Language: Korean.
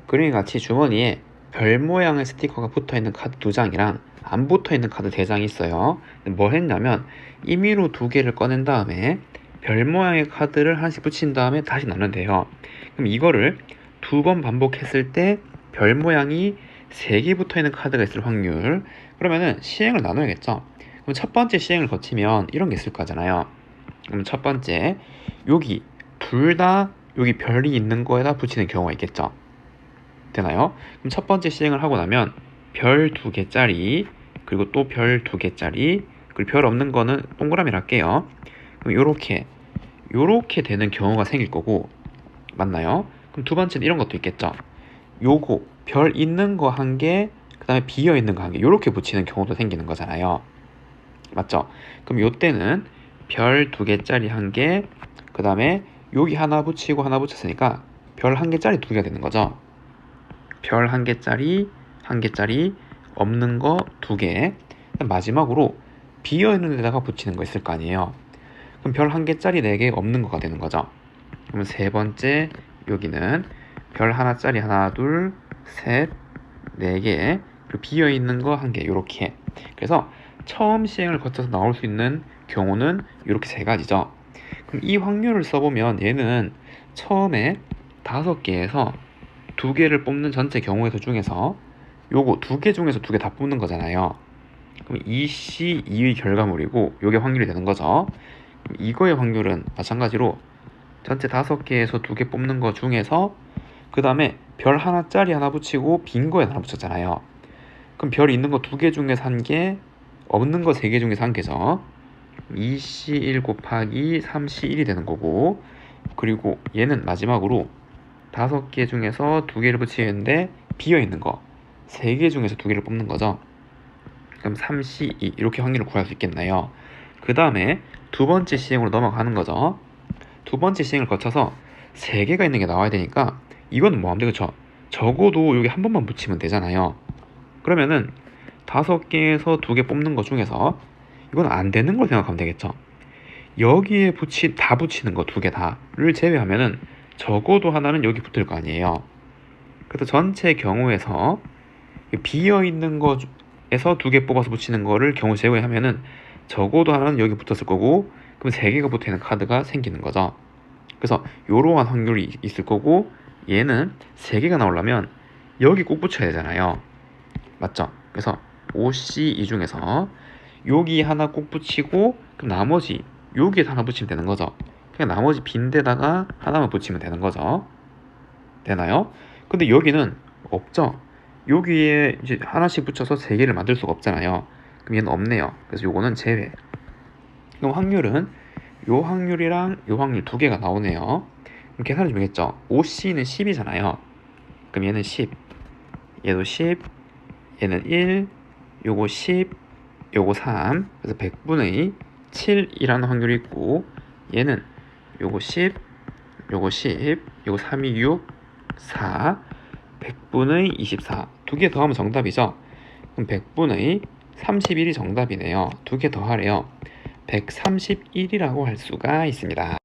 그림 같이 주머니에 별 모양의 스티커가 붙어있는 카드 2장이랑 안 붙어있는 카드 3장이 있어요. 뭘 했냐면 임의로 2개를 꺼낸 다음에 별 모양의 카드를 하나씩 붙인 다음에 다시 나누면 돼요. 그럼 이거를 2번 반복했을 때 별 모양이 3개 붙어있는 카드가 있을 확률, 그러면은 시행을 나눠야겠죠. 그럼 첫 번째 시행을 거치면 이런 게 있을 거잖아요. 그럼 첫 번째, 여기 둘 다 여기 별이 있는 거에다 붙이는 경우가 있겠죠. 되나요? 그럼 첫 번째 시행을 하고 나면 별 2개짜리, 그리고 또 별 2개짜리, 그리고 별 없는 거는 동그라미를 할게요. 그럼 요렇게 되는 경우가 생길 거고, 맞나요? 그럼 두 번째는 이런 것도 있겠죠. 요거 별 있는 거 한 개, 그 다음에 비어 있는 거 한 개, 요렇게 붙이는 경우도 생기는 거잖아요. 맞죠? 그럼 요때는 별 2개짜리 한 개, 그 다음에 여기 하나 붙이고 하나 붙였으니까 별 1개짜리 2개가 되는 거죠. 별 1개짜리, 1개짜리, 없는 거 2개. 마지막으로 비어 있는 데다가 붙이는 거 있을 거 아니에요. 그럼 별 1개짜리 4개, 없는 거가 되는 거죠. 그러면 세 번째, 여기는 별 하나짜리 하나, 둘, 셋, 4개, 그리고 비어 있는 거 1개, 요렇게. 그래서 처음 시행을 거쳐서 나올 수 있는 경우는 이렇게 3가지죠. 그럼 이 확률을 써보면 얘는 처음에 5개에서 2개를 뽑는 전체 경우에서 중에서 요거 2개 중에서 2개 다 뽑는 거잖아요. 그럼 이시 2의 결과물이고 요게 확률이 되는 거죠. 그럼 이거의 확률은 마찬가지로 전체 5개에서 2개 뽑는 거 중에서 그 다음에 별 하나짜리 하나 붙이고 빈 거에 하나 붙였잖아요. 그럼 별 있는 거 2개 중에서 1개, 없는 거 3개 중에서 1개죠. 2C1 곱하기 3C1이 되는 거고, 그리고 얘는 마지막으로 5개 중에서 2개를 붙이는데 비어있는 거 3개 중에서 2개를 뽑는 거죠. 그럼 3C2 이렇게 확률을 구할 수 있겠나요? 그 다음에 두 번째 시행으로 넘어가는 거죠. 두 번째 시행을 거쳐서 3개가 있는 게 나와야 되니까 이거는 뭐 하면 되겠죠? 적어도 여기 한 번만 붙이면 되잖아요. 그러면은 5개에서 2개 뽑는 거 중에서 이건 안 되는 걸 생각하면 되겠죠. 여기에 다 붙이는 거 2개 다를 제외하면은 적어도 하나는 여기 붙을 거 아니에요. 그래서 전체 경우에서 비어 있는 거에서 2개 뽑아서 붙이는 거를 경우 제외하면은 적어도 하나는 여기 붙었을 거고, 그럼 3개가 붙어 있는 카드가 생기는 거죠. 그래서 이러한 확률이 있을 거고, 얘는 3개가 나오려면 여기 꼭 붙여야 되잖아요. 맞죠? 그래서 OC 이 중에서 여기 하나 꼭 붙이고, 그럼 나머지 여기에 하나 붙이면 되는 거죠. 그냥 나머지 빈 데다가 하나만 붙이면 되는 거죠. 되나요? 근데 여기는 없죠. 여기에 이제 하나씩 붙여서 3개를 만들 수가 없잖아요. 그럼 얘는 없네요. 그래서 요거는 제외. 그럼 확률은 요 확률이랑 요 확률 2개가 나오네요. 그럼 계산해 주겠죠. OC는 10이잖아요. 그럼 얘는 10, 얘도 10, 얘는 1, 요거 10, 요거 3. 그래서 100분의 7이라는 확률이 있고, 얘는 요거 10, 요거 10, 요거 3이 6, 4, 100분의 24. 2개 더하면 정답이죠. 그럼 100분의 31이 정답이네요. 2개 더하래요. 131이라고 할 수가 있습니다.